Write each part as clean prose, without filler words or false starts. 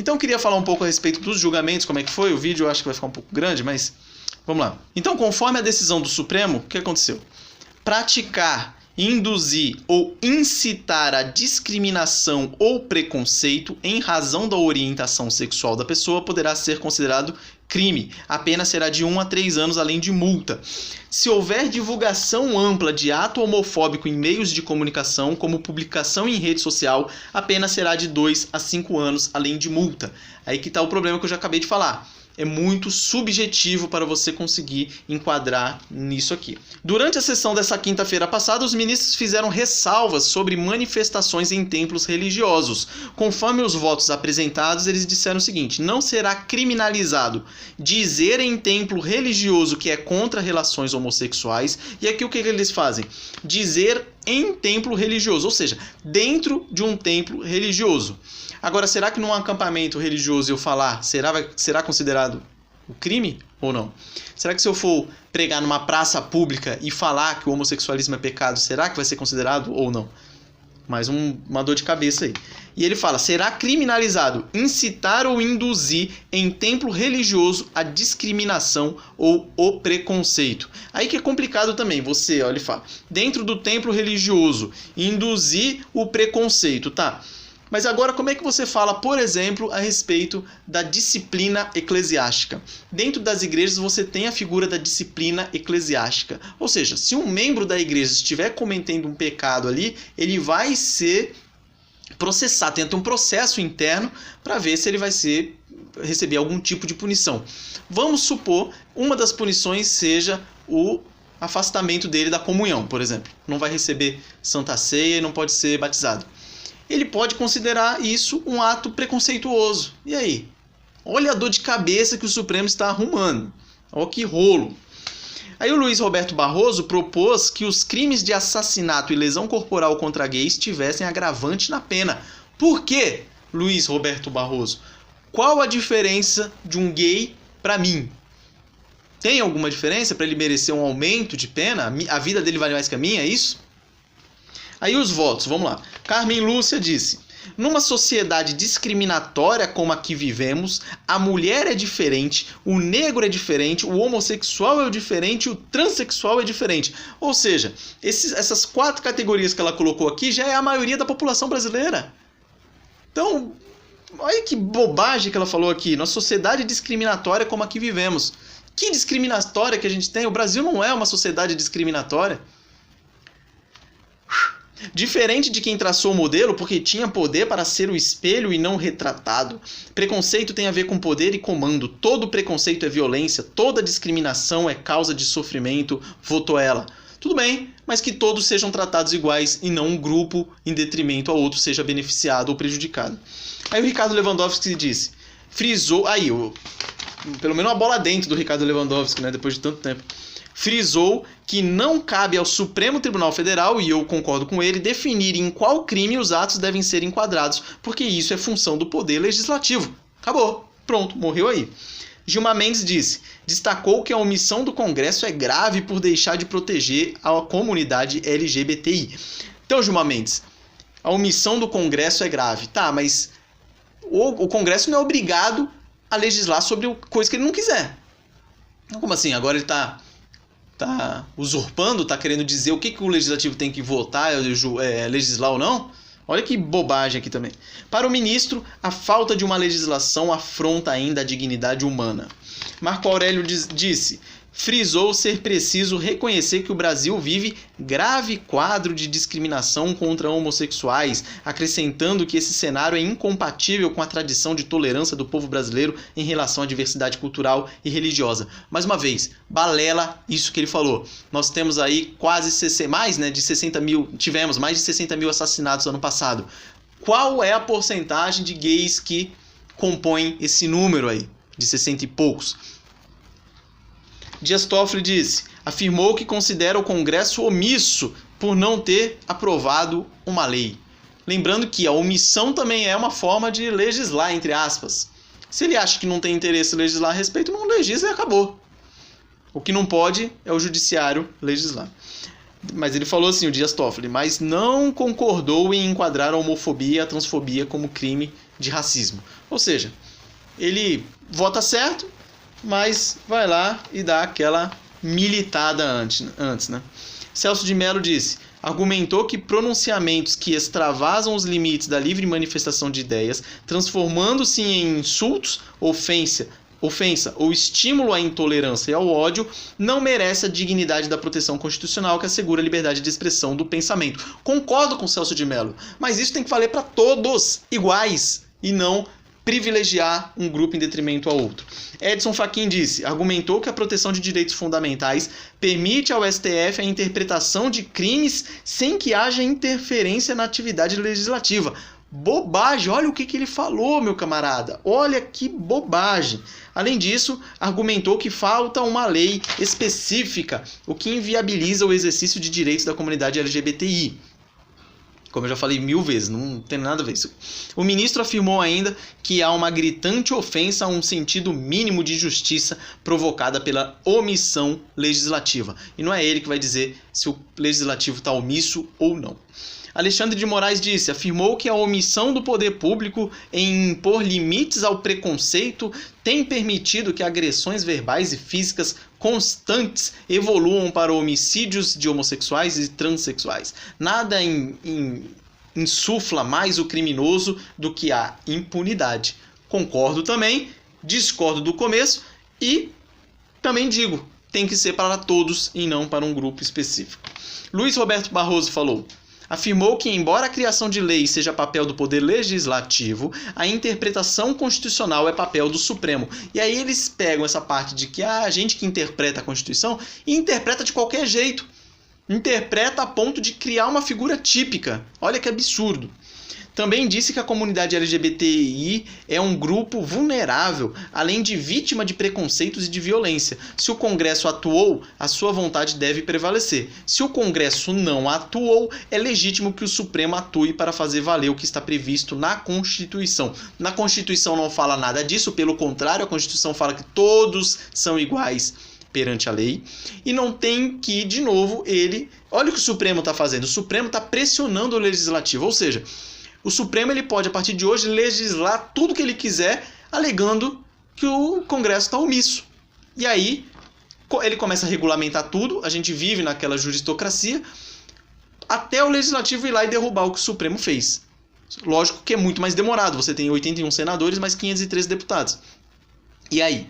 Então eu queria falar um pouco a respeito dos julgamentos, como é que foi. O vídeo eu acho que vai ficar um pouco grande, mas vamos lá. Então, conforme a decisão do Supremo, o que aconteceu? Praticar, induzir ou incitar a discriminação ou preconceito em razão da orientação sexual da pessoa poderá ser considerado crime. A pena será de 1 a 3 anos, além de multa. Se houver divulgação ampla de ato homofóbico em meios de comunicação, como publicação em rede social, a pena será de 2 a 5 anos, além de multa. Aí que está o problema que eu já acabei de falar. É muito subjetivo para você conseguir enquadrar nisso aqui. Durante a sessão dessa quinta-feira passada, os ministros fizeram ressalvas sobre manifestações em templos religiosos. Conforme os votos apresentados, eles disseram o seguinte: não será criminalizado dizer em templo religioso que é contra relações homossexuais. E aqui o que eles fazem? Dizer em templo religioso, ou seja, dentro de um templo religioso. Agora, será que num acampamento religioso eu falar, será considerado o crime ou não? Será que se eu for pregar numa praça pública e falar que o homossexualismo é pecado, será que vai ser considerado ou não? Mais uma dor de cabeça aí. E ele fala, será criminalizado incitar ou induzir em templo religioso a discriminação ou o preconceito. Aí que é complicado também, você, olha, ele fala, dentro do templo religioso, induzir o preconceito, tá? Mas agora, como é que você fala, por exemplo, a respeito da disciplina eclesiástica? Dentro das igrejas você tem a figura da disciplina eclesiástica. Ou seja, se um membro da igreja estiver cometendo um pecado ali, ele vai ser processado, tenta um processo interno para ver se ele vai receber algum tipo de punição. Vamos supor, uma das punições seja o afastamento dele da comunhão, por exemplo. Não vai receber Santa Ceia e não pode ser batizado. Ele pode considerar isso um ato preconceituoso. E aí? Olha a dor de cabeça que o Supremo está arrumando. Olha que rolo. Aí o Luiz Roberto Barroso propôs que os crimes de assassinato e lesão corporal contra gays tivessem agravante na pena. Por quê, Luiz Roberto Barroso? Qual a diferença de um gay para mim? Tem alguma diferença para ele merecer um aumento de pena? A vida dele vale mais que a minha, é isso? Aí os votos, vamos lá. Carmen Lúcia disse: numa sociedade discriminatória como a que vivemos, a mulher é diferente, o negro é diferente, o homossexual é diferente, o transexual é diferente. Ou seja, essas 4 categorias que ela colocou aqui já é a maioria da população brasileira. Então, olha que bobagem que ela falou aqui. Numa sociedade discriminatória como a que vivemos. Que discriminatória que a gente tem? O Brasil não é uma sociedade discriminatória. Diferente de quem traçou o modelo porque tinha poder para ser o espelho e não retratado. Preconceito tem a ver com poder e comando. Todo preconceito é violência, toda discriminação é causa de sofrimento, votou ela. Tudo bem, mas que todos sejam tratados iguais e não um grupo em detrimento ao outro seja beneficiado ou prejudicado. Aí o Ricardo Lewandowski disse, frisou, pelo menos uma bola dentro do Ricardo Lewandowski, né, depois de tanto tempo. Frisou que não cabe ao Supremo Tribunal Federal, e eu concordo com ele, definir em qual crime os atos devem ser enquadrados, porque isso é função do Poder Legislativo. Acabou. Pronto, morreu aí. Gilmar Mendes destacou que a omissão do Congresso é grave por deixar de proteger a comunidade LGBTI. Então, Gilmar Mendes, a omissão do Congresso é grave. Tá, mas o Congresso não é obrigado a legislar sobre coisa que ele não quiser. Como assim? Agora ele está usurpando, está querendo dizer o que o legislativo tem que votar, legislar ou não? Olha que bobagem aqui também. Para o ministro, a falta de uma legislação afronta ainda a dignidade humana. Marco Aurélio frisou ser preciso reconhecer que o Brasil vive grave quadro de discriminação contra homossexuais, acrescentando que esse cenário é incompatível com a tradição de tolerância do povo brasileiro em relação à diversidade cultural e religiosa. Mais uma vez, balela isso que ele falou. Nós temos aí tivemos mais de 60 mil assassinatos ano passado. Qual é a porcentagem de gays que compõem esse número aí, de 60 e poucos? Dias Toffoli afirmou que considera o Congresso omisso por não ter aprovado uma lei. Lembrando que a omissão também é uma forma de legislar, entre aspas. Se ele acha que não tem interesse em legislar a respeito, não legisla e acabou. O que não pode é o judiciário legislar. Mas ele falou assim, o Dias Toffoli, mas não concordou em enquadrar a homofobia e a transfobia como crime de racismo. Ou seja, ele vota certo, mas vai lá e dá aquela militada antes, né? Celso de Mello disse: argumentou que pronunciamentos que extravasam os limites da livre manifestação de ideias, transformando-se em insultos, ofensa ou estímulo à intolerância e ao ódio, não merece a dignidade da proteção constitucional que assegura a liberdade de expressão do pensamento. Concordo com Celso de Mello, mas isso tem que valer para todos iguais e não privilegiar um grupo em detrimento ao outro. Edson Fachin argumentou que a proteção de direitos fundamentais permite ao STF a interpretação de crimes sem que haja interferência na atividade legislativa. Bobagem, olha o que ele falou, meu camarada, olha que bobagem. Além disso, argumentou que falta uma lei específica, o que inviabiliza o exercício de direitos da comunidade LGBTI. Como eu já falei 1000 vezes, não tem nada a ver isso. O ministro afirmou ainda que há uma gritante ofensa a um sentido mínimo de justiça provocada pela omissão legislativa. E não é ele que vai dizer se o legislativo está omisso ou não. Alexandre de Moraes afirmou que a omissão do poder público em impor limites ao preconceito tem permitido que agressões verbais e físicas constantes evoluam para homicídios de homossexuais e transexuais. Nada insufla mais o criminoso do que a impunidade. Concordo também, discordo do começo e também digo, tem que ser para todos e não para um grupo específico. Luiz Roberto Barroso afirmou que, embora a criação de leis seja papel do Poder Legislativo, a interpretação constitucional é papel do Supremo. E aí eles pegam essa parte de que a gente que interpreta a Constituição e interpreta de qualquer jeito. Interpreta a ponto de criar uma figura típica. Olha que absurdo. Também disse que a comunidade LGBTI é um grupo vulnerável, além de vítima de preconceitos e de violência. Se o Congresso atuou, a sua vontade deve prevalecer. Se o Congresso não atuou, é legítimo que o Supremo atue para fazer valer o que está previsto na Constituição. Na Constituição não fala nada disso, pelo contrário, a Constituição fala que todos são iguais perante a lei, e não tem que, de novo, olha o que o Supremo está fazendo, o Supremo está pressionando o Legislativo, ou seja, o Supremo ele pode, a partir de hoje, legislar tudo que ele quiser, alegando que o Congresso está omisso. E aí, ele começa a regulamentar tudo, a gente vive naquela juristocracia, até o Legislativo ir lá e derrubar o que o Supremo fez. Lógico que é muito mais demorado, você tem 81 senadores, mais 513 deputados. E aí?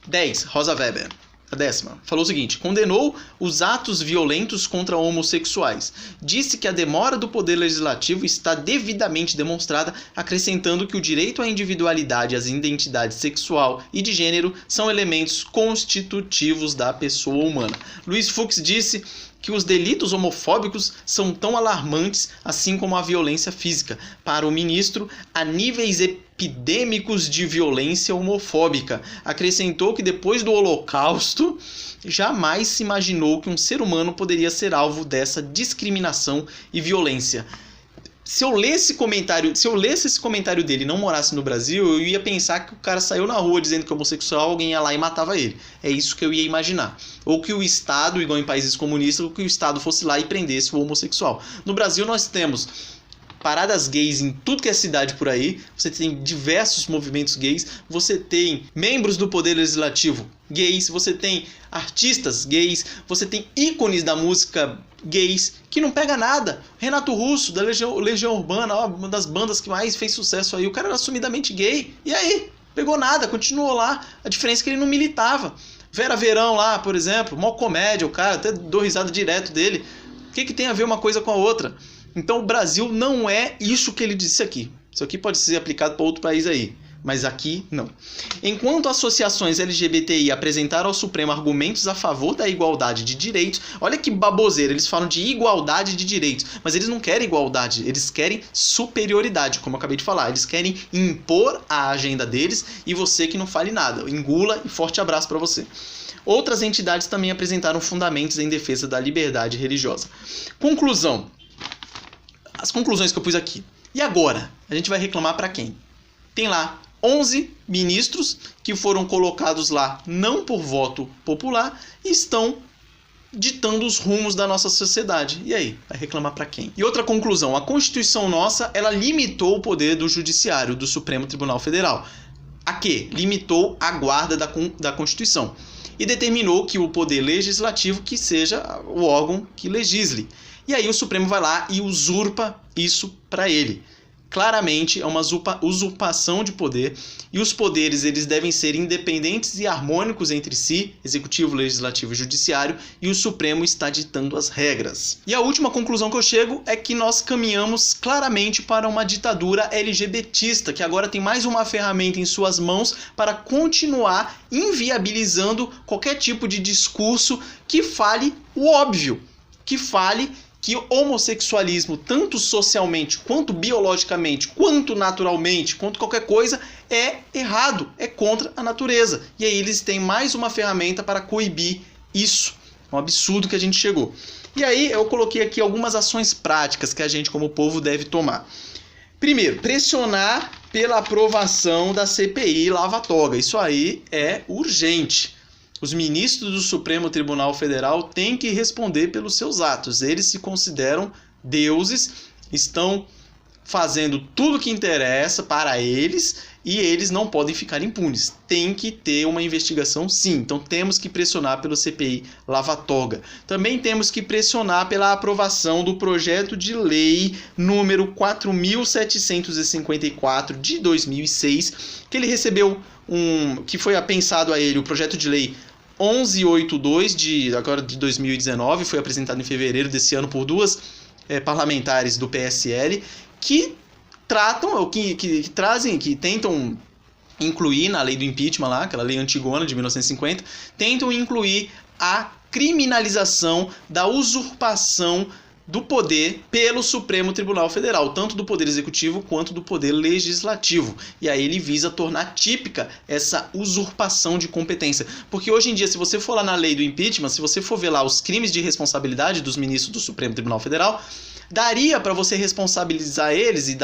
10. Rosa Weber. A 10ª, falou o seguinte: condenou os atos violentos contra homossexuais. Disse que a demora do Poder Legislativo está devidamente demonstrada, acrescentando que o direito à individualidade, à identidade sexual e de gênero são elementos constitutivos da pessoa humana. Luiz Fux disse que os delitos homofóbicos são tão alarmantes assim como a violência física. Para o ministro, há níveis epidêmicos de violência homofóbica. Acrescentou que depois do Holocausto, jamais se imaginou que um ser humano poderia ser alvo dessa discriminação e violência. Se eu lesse esse comentário dele e não morasse no Brasil, eu ia pensar que o cara saiu na rua dizendo que é homossexual, alguém ia lá e matava ele. É isso que eu ia imaginar. Ou que o Estado, igual em países comunistas, ou que o Estado fosse lá e prendesse o homossexual. No Brasil nós temos paradas gays em tudo que é cidade por aí, você tem diversos movimentos gays, você tem membros do Poder Legislativo gays, você tem artistas gays, você tem ícones da música gays, que não pega nada. Renato Russo, da Legião Urbana, uma das bandas que mais fez sucesso aí, o cara era assumidamente gay, e aí? Pegou nada, continuou lá, a diferença é que ele não militava. Vera Verão lá, por exemplo, mó comédia, o cara, até dou risada direto dele. O que tem a ver uma coisa com a outra? Então o Brasil não é isso que ele disse aqui. Isso aqui pode ser aplicado para outro país aí, mas aqui não. Enquanto associações LGBTI apresentaram ao Supremo argumentos a favor da igualdade de direitos, olha que baboseira, eles falam de igualdade de direitos, mas eles não querem igualdade, eles querem superioridade, como eu acabei de falar, eles querem impor a agenda deles e você que não fale nada, engula e forte abraço para você. Outras entidades também apresentaram fundamentos em defesa da liberdade religiosa. Conclusão. As conclusões que eu pus aqui. E agora? A gente vai reclamar para quem? Tem lá 11 ministros que foram colocados lá não por voto popular e estão ditando os rumos da nossa sociedade. E aí, vai reclamar para quem? E outra conclusão, a Constituição nossa, ela limitou o poder do Judiciário, do Supremo Tribunal Federal. A quê? Limitou a guarda da Constituição. E determinou que o poder legislativo que seja o órgão que legisle. E aí o Supremo vai lá e usurpa isso para ele. Claramente é uma usurpação de poder, e os poderes eles devem ser independentes e harmônicos entre si, executivo, legislativo e judiciário, e o Supremo está ditando as regras. E a última conclusão que eu chego é que nós caminhamos claramente para uma ditadura LGBTista, que agora tem mais uma ferramenta em suas mãos para continuar inviabilizando qualquer tipo de discurso que fale o óbvio, que fale que o homossexualismo, tanto socialmente, quanto biologicamente, quanto naturalmente, quanto qualquer coisa, é errado, é contra a natureza. E aí eles têm mais uma ferramenta para coibir isso. É um absurdo que a gente chegou. E aí eu coloquei aqui algumas ações práticas que a gente, como povo, deve tomar. Primeiro, pressionar pela aprovação da CPI Lava-Toga. Isso aí é urgente. Os ministros do Supremo Tribunal Federal têm que responder pelos seus atos. Eles se consideram deuses, estão fazendo tudo que interessa para eles e eles não podem ficar impunes. Tem que ter uma investigação, sim. Então temos que pressionar pelo CPI Lava-Toga. Também temos que pressionar pela aprovação do projeto de lei número 4.754 de 2006, que ele recebeu que foi apensado a ele o projeto de lei 1182 de 2019, foi apresentado em fevereiro desse ano por duas parlamentares do PSL, que tratam, ou que tentam incluir na lei do impeachment lá, aquela lei antigona de 1950, tentam incluir a criminalização da usurpação do poder pelo Supremo Tribunal Federal, tanto do Poder Executivo quanto do Poder Legislativo. E aí ele visa tornar típica essa usurpação de competência. Porque hoje em dia, se você for lá na lei do impeachment, se você for ver lá os crimes de responsabilidade dos ministros do Supremo Tribunal Federal, daria para você responsabilizar eles e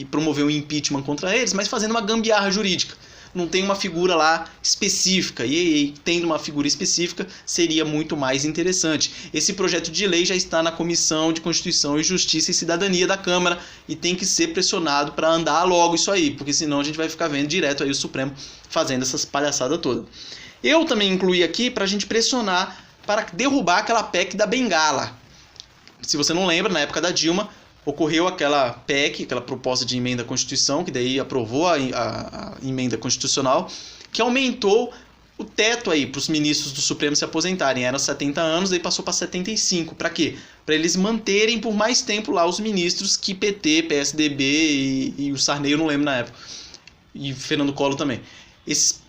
promover um impeachment contra eles, mas fazendo uma gambiarra jurídica. Não tem uma figura lá específica, e tendo uma figura específica seria muito mais interessante. Esse projeto de lei já está na Comissão de Constituição e Justiça e Cidadania da Câmara e tem que ser pressionado para andar logo isso aí, porque senão a gente vai ficar vendo direto aí o Supremo fazendo essas palhaçadas todas. Eu também incluí aqui para a gente pressionar para derrubar aquela PEC da Bengala. Se você não lembra, na época da Dilma, ocorreu aquela PEC, aquela proposta de emenda à Constituição, que daí aprovou a emenda constitucional, que aumentou o teto aí para os ministros do Supremo se aposentarem. Eram 70 anos, daí passou para 75. Para quê? Para eles manterem por mais tempo lá os ministros que PT, PSDB e o Sarney, eu não lembro na época, e Fernando Collor também. Esse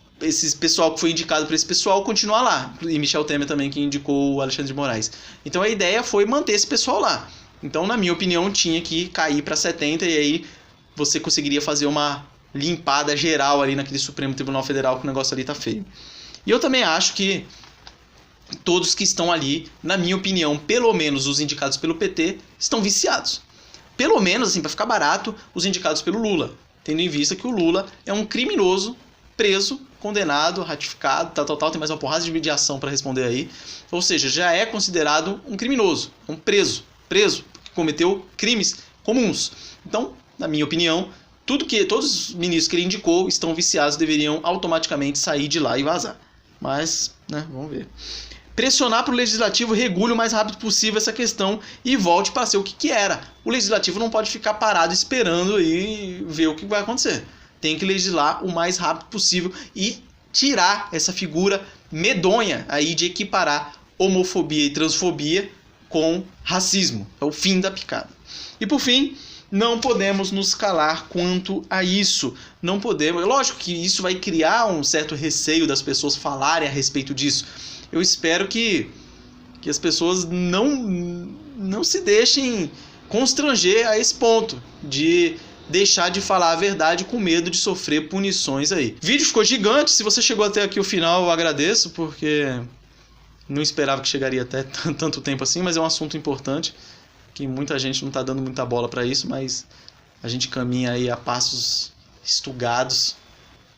pessoal que foi indicado para esse pessoal continuar lá. E Michel Temer também, que indicou o Alexandre de Moraes. Então a ideia foi manter esse pessoal lá. Então, na minha opinião, tinha que cair para 70 e aí você conseguiria fazer uma limpada geral ali naquele Supremo Tribunal Federal, que o negócio ali tá feio. E eu também acho que todos que estão ali, na minha opinião, pelo menos os indicados pelo PT, estão viciados. Pelo menos, assim, para ficar barato, os indicados pelo Lula, tendo em vista que o Lula é um criminoso preso, condenado, ratificado, tem mais uma porrada de mediação para responder aí. Ou seja, já é considerado um criminoso, um preso, que cometeu crimes comuns. Então, na minha opinião, todos os ministros que ele indicou estão viciados, deveriam automaticamente sair de lá e vazar. Mas, né, vamos ver. Pressionar para o Legislativo regule o mais rápido possível essa questão e volte para ser o que era. O Legislativo não pode ficar parado esperando e ver o que vai acontecer. Tem que legislar o mais rápido possível e tirar essa figura medonha aí de equiparar homofobia e transfobia com racismo. É o fim da picada. E por fim, não podemos nos calar quanto a isso. Não podemos. Lógico que isso vai criar um certo receio das pessoas falarem a respeito disso. Eu espero que as pessoas não se deixem constranger a esse ponto de deixar de falar a verdade com medo de sofrer punições aí. O vídeo ficou gigante. Se você chegou até aqui o final, eu agradeço, porque não esperava que chegaria até tanto tempo assim, mas é um assunto importante, que muita gente não está dando muita bola para isso, mas a gente caminha aí a passos estugados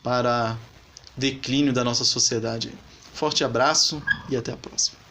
para declínio da nossa sociedade. Forte abraço e até a próxima.